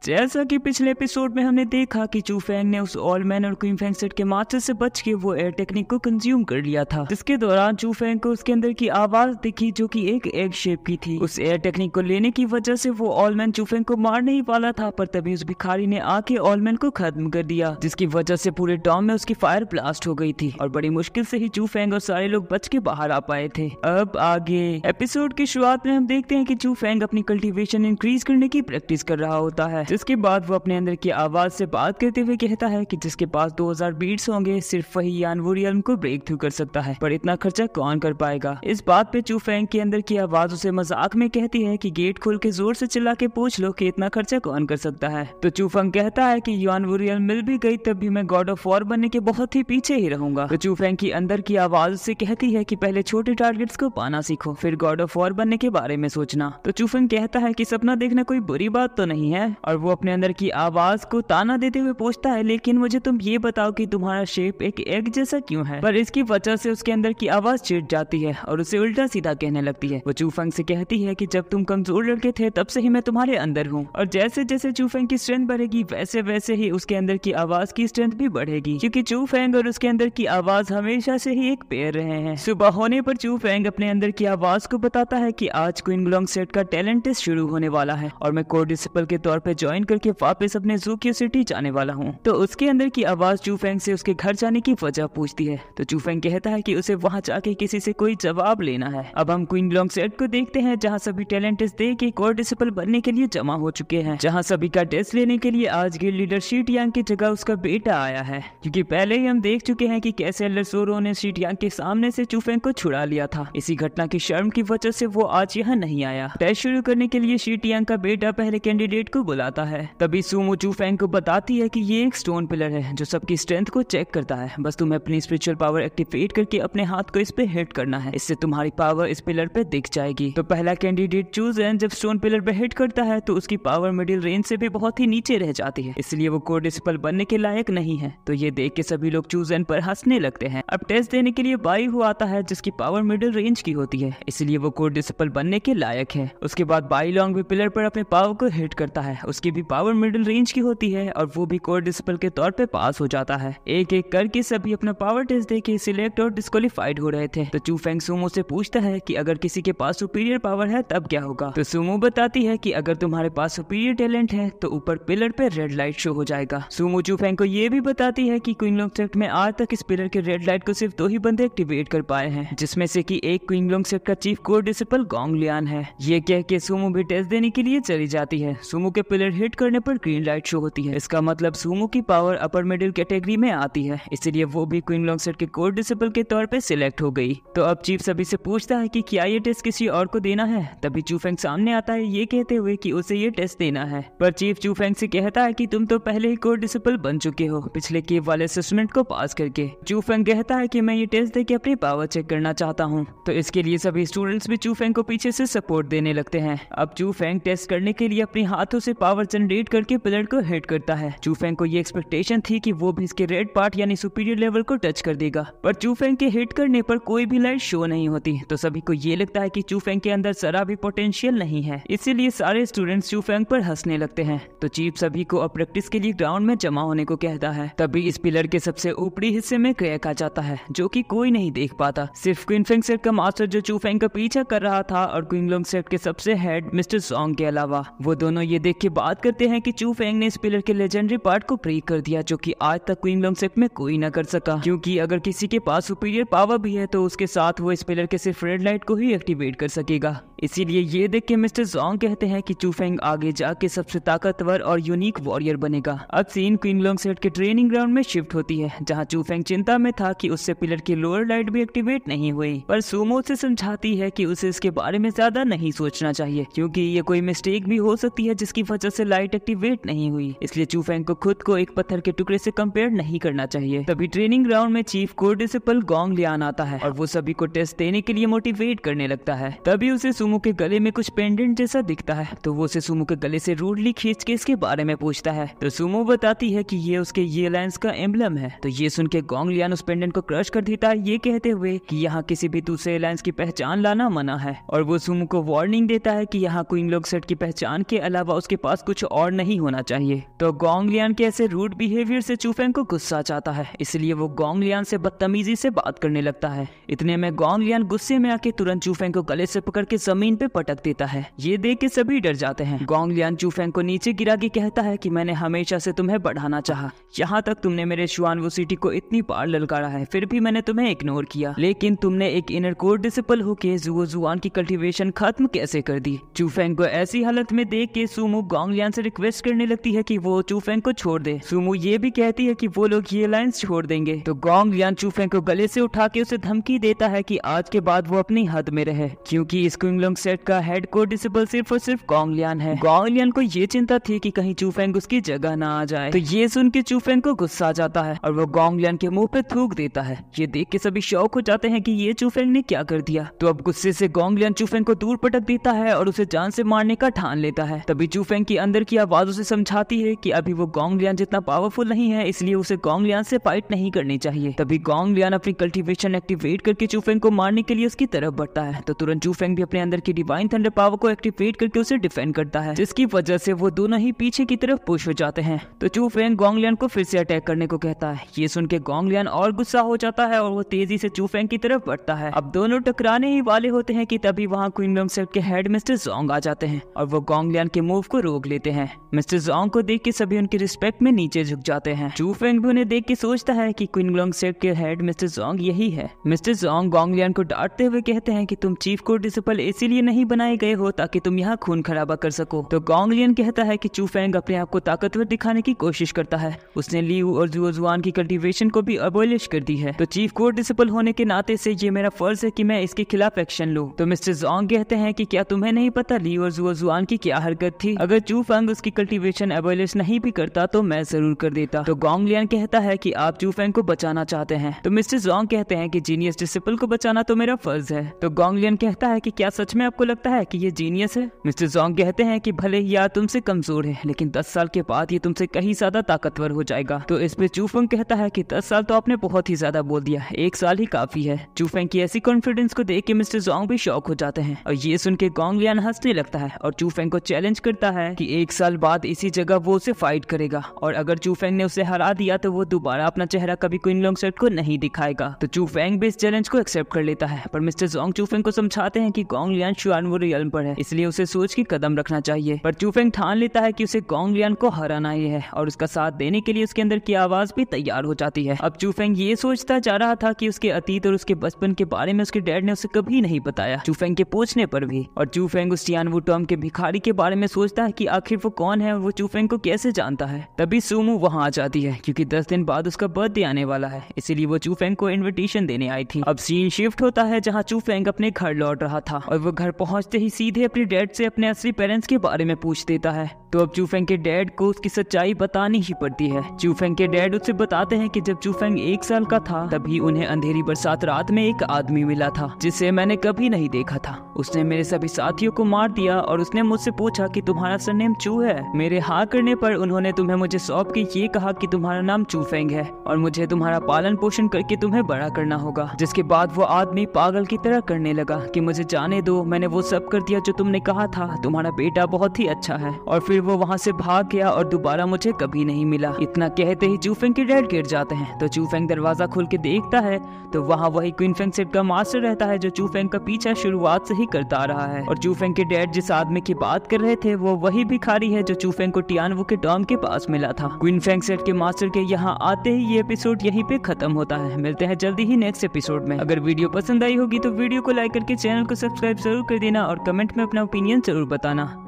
जैसा कि पिछले एपिसोड में हमने देखा कि चू फेंग ने उस ऑल मैन और क्वीन फेंग सेट के मास्टर से बच के वो एयर टेक्निक को कंज्यूम कर लिया था, जिसके दौरान चू फेंग को उसके अंदर की आवाज दिखी जो कि एक एग शेप की थी। उस एयर टेक्निक को लेने की वजह से वो ऑल मैन चू फेंग को मार नहीं वाला था, पर तभी उस भिखारी ने आके ऑल मैन को खत्म कर दिया, जिसकी वजह से पूरे टाउन में उसकी फायर ब्लास्ट हो गई थी और बड़ी मुश्किल से ही चू फेंग और सारे लोग बच के बाहर आ पाए थे। अब आगे एपिसोड की शुरुआत में हम देखते हैं कि चू फेंग अपनी कल्टीवेशन इंक्रीज करने की प्रैक्टिस कर रहा होता है, जिसके बाद वो अपने अंदर की आवाज से बात करते हुए कहता है कि जिसके पास 2000 बीट्स होंगे सिर्फ वही यान वो रियल्म को ब्रेक थ्रू कर सकता है, पर इतना खर्चा कौन कर पाएगा। इस बात पे चू फेंग के अंदर की आवाज उसे मजाक में कहती है कि गेट खोल के जोर से चिल्ला के पूछ लो कि इतना खर्चा कौन कर सकता है। तो चू फेंग कहता है कि यान वो रियल्म मिल भी गई तब भी मैं गॉड ऑफ वॉर बनने के बहुत ही पीछे ही रहूंगा। तो चू फेंग की अंदर की आवाज उसे कहती है कि पहले छोटे टारगेट्स को पाना सीखो, फिर गॉड ऑफ वॉर बनने के बारे में सोचना। तो चू फेंग कहता है कि सपना देखना कोई बुरी बात तो नहीं है, और वो अपने अंदर की आवाज को ताना देते हुए पूछता है लेकिन मुझे तुम ये बताओ कि तुम्हारा शेप एक एग जैसा क्यों है। पर इसकी वजह से उसके अंदर की आवाज चिढ़ जाती है और उसे उल्टा सीधा कहने लगती है। वो चू फेंग से कहती है कि जब तुम कमजोर लड़के थे तब से ही मैं तुम्हारे अंदर हूँ, और जैसे जैसे चू फेंग की स्ट्रेंथ बढ़ेगी वैसे वैसे ही उसके अंदर की आवाज की स्ट्रेंथ भी बढ़ेगी, क्योंकि चू फेंग और उसके अंदर की आवाज हमेशा से ही एक पेयर रहे हैं। सुबह होने पर चू फेंग अपने अंदर की आवाज को बताता है कि आज क्वीन ग्लोंग सेट का टैलेंट टेस्ट शुरू होने वाला है और मैं कोर डिसिपल के तौर पे ज्वाइन करके वापस अपने ज़ूकियो सिटी जाने वाला हूँ। तो उसके अंदर की आवाज चू फेंग से उसके घर जाने की वजह पूछती है। तो चू फेंग कहता है कि उसे वहाँ जाके किसी से कोई जवाब लेना है। अब हम क्वीन ग्लोंग सेट को देखते हैं जहाँ सभी टैलेंट टेस्ट दे के कोर डिसिपल बनने के लिए जमा हो चुके हैं, जहाँ सभी का टेस्ट लेने के लिए आज गिल्ड लीडर शी टियांग की जगह उसका बेटा आया है, क्योंकि पहले ही हम देख चुके हैं कि कैसे एल्डर सोरो ने शी टियांग के सामने से चू फेंग को छुड़ा लिया था। इसी घटना की शर्म की वजह से वो आज यहाँ नहीं आया। टेस्ट शुरू करने के लिए शी टियांग का बेटा पहले कैंडिडेट को बुलाता है। तभी सुमो चू फेंग को बताती है कि ये एक स्टोन पिलर है जो सबकी स्ट्रेंथ को चेक करता है, बस तुम्हें अपनी स्पिरिचुअल पावर एक्टिवेट करके अपने हाथ को इस पे हिट करना है, इससे तुम्हारी पावर इस पिलर पे दिख जाएगी। तो पहला कैंडिडेट चूजन जब स्टोन पिलर पे हिट करता है तो उसकी पावर मिडिल रेंज से भी बहुत ही नीचे रह जाती है, इसलिए वो कोर डिसिपल बनने के लायक नहीं है। तो ये देख के सभी लोग चूजन पर हंसने लगते हैं। अब टेस्ट देने के लिए बाई हुआ आता है जिसकी पावर मिडिल रेंज की होती है, इसलिए वो कोर डिसिपल बनने के लायक है। उसके बाद बाई लॉन्ग भी पिलर पर अपने पावर को हिट करता है, उसकी भी पावर मिडिल रेंज की होती है और वो भी कोर डिसिपल के तौर पे पास हो जाता है। एक एक करके सभी अपना पावर टेस्ट देके सिलेक्ट और डिस्क्वालीफाइड हो रहे थे। तो चू फेंग सुमो से पूछता है कि अगर किसी के पास सुपीरियर पावर है तब क्या होगा। तो सुमो बताती है कि अगर तुम्हारे पास सुपीरियर टैलेंट है तो ऊपर पिलर पे रेड लाइट शो हो जाएगा। सुमो चू फेंग को ये भी बताती है कि क्वीन ग्लोंग सेट में आज तक इस पिलर के रेड लाइट को सिर्फ 2 ही बंदे एक्टिवेट कर पाए हैं, जिसमें से कि एक क्वीन ग्लोंग सेट का chief core disciple gong Lian है। ये कह के सुमो भी टेस्ट देने के लिए चली जाती है। सुमो के पिलर हिट करने पर ग्रीन लाइट शो होती है, इसका मतलब सुमो की पावर अपर मिडिल कैटेगरी में आती है, इसलिए वो भी क्वीन ग्लोंग सेट के कोर डिसिपल के तौर पे सिलेक्ट हो गई। तो अब चीफ सभी से पूछता है कि क्या ये टेस्ट किसी और को देना है। तभी चू फेंग सामने आता है ये कहते हुए कि उसे ये टेस्ट देना है, पर चीफ चू फेंग से कहता है कि तुम तो पहले ही कोर डिसिपल बन चुके हो पिछले केव वाले असेसमेंट को पास करके। चू फेंग कहता है कि मैं ये टेस्ट देके अपनी पावर चेक करना चाहता हूँ। तो इसके लिए सभी स्टूडेंट्स भी चू फेंग को पीछे से सपोर्ट देने लगते हैं। अब चू फेंग टेस्ट करने के लिए अपने हाथों से पावर जनरेट करके पिलर को हिट करता है। चू फेंग को ये एक्सपेक्टेशन थी कि वो भी इसके रेड पार्ट यानी सुपीरियर लेवल को टच कर देगा, पर चू फेंग के हिट करने पर कोई भी लाइट शो नहीं होती। तो सभी को ये लगता है कि चू फेंग के अंदर जरा भी पोटेंशियल नहीं है, इसीलिए सारे स्टूडेंट्स चू फेंग पर हंसने लगते हैं। तो चीफ सभी को अब प्रैक्टिस के लिए ग्राउंड में जमा होने को कहता है। तभी इस पिलर के सबसे ऊपरी हिस्से में क्रैक आ जाता है जो कि कोई नहीं देख पाता, सिर्फ क्वीन फेंग सेट का मास्टर जो चू फेंग का पीछा कर रहा था और क्वीन ग्लोंग सेट के सबसे हेड मिस्टर सॉन्ग के अलावा। वो दोनों ये देख के बात करते हैं कि चू फेंग ने इस पिलर के लेजेंडरी पार्ट को ब्रेक कर दिया जो कि आज तक क्वीन ग्लोंग सेट में कोई ना कर सका, क्योंकि अगर किसी के पास सुपीरियर पावर भी है तो उसके साथ वो इस पिलर के सिर्फ रेड लाइट को ही एक्टिवेट कर सकेगा। इसीलिए ये देख के मिस्टर जोंग कहते हैं कि चू फेंग आगे जाके सबसे ताकतवर और यूनिक वॉरियर बनेगा। अब सीन क्वीन ग्लोंग सेट के ट्रेनिंग ग्राउंड में शिफ्ट होती है, जहाँ चू फेंग चिंता में था कि उससे पिलर की लोअर लाइट भी एक्टिवेट नहीं हुई, पर सुमो से समझाती है कि उसे इसके बारे में ज्यादा नहीं सोचना चाहिए, क्योंकि ये कोई मिस्टेक भी हो सकती है जिसकी वजह से लाइट एक्टिवेट नहीं हुई। इसलिए चू फेंग को खुद को एक पत्थर के टुकड़े से कंपेयर नहीं करना चाहिए। तभी ट्रेनिंग ग्राउंड में chief core disciple gong Lian आता है और वो सभी को टेस्ट देने के लिए मोटिवेट करने लगता है। तभी उसे सुमो सुमो के गले में कुछ पेंडेंट जैसा दिखता है, तो वो उसे सुमो के गले से रूडली खींच के इसके बारे में पूछता है। तो सुमो बताती है कि ये उसके ये अलायंस का एम्बलम है। तो ये सुन के गोंग लियान उस पेंडेंट को क्रश कर देता है, ये कहते हुए कि यहाँ किसी भी दूसरे अलायंस की पहचान लाना मना है। और वो सुमो को वार्निंग देता है कि यहाँ क्वीन लोंगसेट की पहचान के अलावा उसके पास कुछ और नहीं होना चाहिए। तो गोंग लियान के ऐसे रूड बिहेवियर से चूफेंग को गुस्सा आता है, इसलिए वो गोंग लियान से बदतमीजी से बात करने लगता है। इतने में गोंग लियान गुस्से में आके तुरंत चूफेंग को गले से पकड़ के जमीन पे पटक देता है। ये देख के सभी डर जाते हैं। गोंग लियान चूफेंग को नीचे गिरा के कहता है कि मैंने हमेशा से तुम्हें बढ़ाना चाहा, यहाँ तक तुमने मेरे शुआनवू सिटी को इतनी बार ललकारा है, फिर भी मैंने तुम्हें इग्नोर किया, लेकिन तुमने एक इनर कोर डिसिपल होके जुओ जुआन की कल्टीवेशन खत्म कैसे कर दी। चूफेंग को ऐसी हालत में देख के सुमो गोंग लियान से रिक्वेस्ट करने लगती है कि वो चूफेंग को छोड़ दे। सुमो ये भी कहती है कि वो लोग ये अलायंस छोड़ देंगे। तो गोंग लियान चूफेंग को गले से उठा के उसे धमकी देता है कि आज के बाद वो अपनी हद में रहे, क्योंकि इस क्वीन लोंगसेट का हेड कोर डिसिपल सिर्फ और सिर्फ गोंग लियान है। गोंग लियान को ये चिंता थी कि कहीं चूफेंग उसकी जगह ना आ जाए। तो ये सुन के चूफेंग को गुस्सा आ जाता है और वो गोंग लियान के मुंह पे थूक देता है। ये देख के सभी शौक हो जाते हैं कि ये चूफेंग ने क्या कर दिया। तो अब गुस्से से गोंग लियान चूफेंग को दूर पटक देता है और उसे जान से मारने का ठान लेता है। तभी चूफेंग की अंदर की आवाज उसे समझाती है कि अभी वो गोंग लियान जितना पावरफुल नहीं है, इसलिए उसे गोंग लियान से फाइट नहीं करनी चाहिए। तभी गोंग लियान अपनी कल्टीवेशन एक्टिवेट करके चूफेंग को मारने के लिए उसकी तरफ बढ़ता है। तो तुरंत चूफेंग भी अपने अंदर की डिवाइन थंडर पावर को एक्टिवेट करके उसे डिफेंड करता है, जिसकी वजह से वो दोनों ही पीछे की तरफ पुश हो जाते हैं। तो चूफेंग गोंग लियान को फिर से अटैक करने को कहता है। ये सुन के गोंग लियान और गुस्सा हो जाता है और वो तेजी से चूफेंग की तरफ बढ़ता है। अब दोनों टकराने ही वाले होते हैं कि तभी वहाँ क्वीन लोंगसेट के हेड मिस्टर जोंग आ जाते हैं और वो गोंग लियान के मूव को रोक लेते हैं। मिस्टर जोंग को देख के सभी उनकी रिस्पेक्ट में नीचे झुक जाते हैं। चूफेंग भी उन्हें देख के सोचता है कि क्वीन लोंगसेट के हेड मिस्टर जोंग यही है। मिस्टर जोंग गोंग लियान को डांटते हुए कहते हैं कि तुम चीफ कोर डिसिपल इसीलिए नहीं बनाए गए हो ताकि तुम यहाँ खून खराबा कर सको। तो गोंग लियान कहता है कि चूफेंग अपने आप को ताकतवर दिखाने की कोशिश करता है, उसने लियू और जुओ जुआन की कल्टीवेशन को भी अबॉलिश कर दी है। तो चीफ कोर डिसिपल होने के नाते से ये मेरा फर्ज है कि मैं इसके खिलाफ एक्शन लूं। तो मिस्टर जोंग कहते हैं कि क्या तुम्हें नहीं पता लियू और जुओ जुआन की क्या हरकत थी? अगर चूफेंग उसकी कल्टीवेशन अबॉलिश नहीं भी करता तो मैं जरूर कर देता। तो गोंग लियान कहता है कि आप चूफेंग को बचाना चाहते हैं। तो मिस्टर जोंग कहते हैं कि जीनियस डिसिपल को बचाना तो मेरा फर्ज है। तो गोंग लियान कहता है कि क्या सच में आपको लगता है कि ये जीनियस है? मिस्टर जोंग कहते हैं कि भले ही यार तुमसे कमजोर है, लेकिन 10 साल के बाद ये तुमसे कहीं ज्यादा ताकतवर हो जाएगा। तो इस पे चूफेंग कहता है कि 10 साल तो आपने बहुत ही ज्यादा बोल दिया, 1 साल ही काफी है। चूफेंग की ऐसी कॉन्फिडेंस को देख के मिस्टर जोंग भी शॉक हो जाते हैं और ये सुन के गोंग लियान हंसने लगता है और चूफेंग को चैलेंज करता है कि 1 साल बाद इसी जगह वो उसे फाइट करेगा और अगर चूफेंग ने उसे हरा दिया तो वो दोबारा अपना चेहरा कभी क्वीन लोंगसेट को नहीं दिखाएगा। तो चूफेंग भी इस चैलेंज को एक्सेप्ट कर लेता है, पर मिस्टर जोंग चूफेंग को समझाते हैं कि गोंग लियान शुआनवू रियल्म पर है, इसलिए उसे सोच के कदम रखना चाहिए। पर चूफेंग ठान लेता है कि उसे गोंग लियान को हराना ही है और उसका साथ देने के लिए उसके अंदर की आवाज भी तैयार हो जाती है। अब चूफेंग ये सोचता जा रहा था कि उसके अतीत और उसके बचपन के बारे में उसके डैड ने उसे कभी नहीं बताया, चूफेंग के पूछने पर भी। और चूफेंग उस चियानवू टॉम के भिखारी के बारे में सोचता है कि आखिर वो कौन है और वो चूफेंग को कैसे जानता है। तभी सुमो वहाँ आ जाती है क्योंकि 10 दिन बाद उसका बर्थडे आने वाला है, इसीलिए वो चूफेंग को इन्विटेशन देने आई थी। अब सीन शिफ्ट होता है जहाँ चूफेंग अपने घर लौट रहा था और वो घर पहुँचते ही सीधे अपने डैड से अपने असली पेरेंट्स के बारे में पूछ देता है। तो अब चूफेंग के डैड को उसकी सच्चाई बतानी ही पड़ती है। चूफेंग के डैड उससे बताते हैं कि जब चूफेंग 1 साल का था तभी उन्हें अंधेरी बरसात रात में एक आदमी मिला था जिसे मैंने कभी नहीं देखा था। उसने मेरे सभी साथियों को मार दिया और उसने मुझसे पूछा कि तुम्हारा सरनेम चू है। मेरे हाँ करने पर उन्होंने तुम्हें मुझे सौंप के ये कहा कि तुम्हारा नाम चूफेंग है और मुझे तुम्हारा पालन पोषण करके तुम्हें बड़ा करना होगा। जिसके बाद वो आदमी पागल की तरह करने लगा कि मुझे जाने दो, मैंने वो सब कर दिया जो तुमने कहा था, तुम्हारा बेटा बहुत ही अच्छा है। और फिर वो वहाँ से भाग गया और दोबारा मुझे कभी नहीं मिला। इतना कहते ही चूफेंग के डैड गिर जाते हैं। तो चूफेंग दरवाजा खोल के देखता है तो वहाँ वही क्वीन फेंगसेट का मास्टर रहता है जो चूफेंग का पीछा शुरुआत से ही करता आ रहा है। और चूफेंग के डैड जिस आदमी की बात कर रहे थे वो वही भिखारी है जो चूफेंग को टियानवू के टॉम के पास मिला था। क्वीन फेंगसेट के मास्टर के यहाँ आते ही ये एपिसोड यहीं पे खत्म होता है। मिलते हैं जल्दी ही नेक्स्ट एपिसोड में। अगर वीडियो पसंद आई होगी तो वीडियो को लाइक करके चैनल को सब्सक्राइब जरूर कर देना और कमेंट में अपना ओपिनियन जरूर बताना।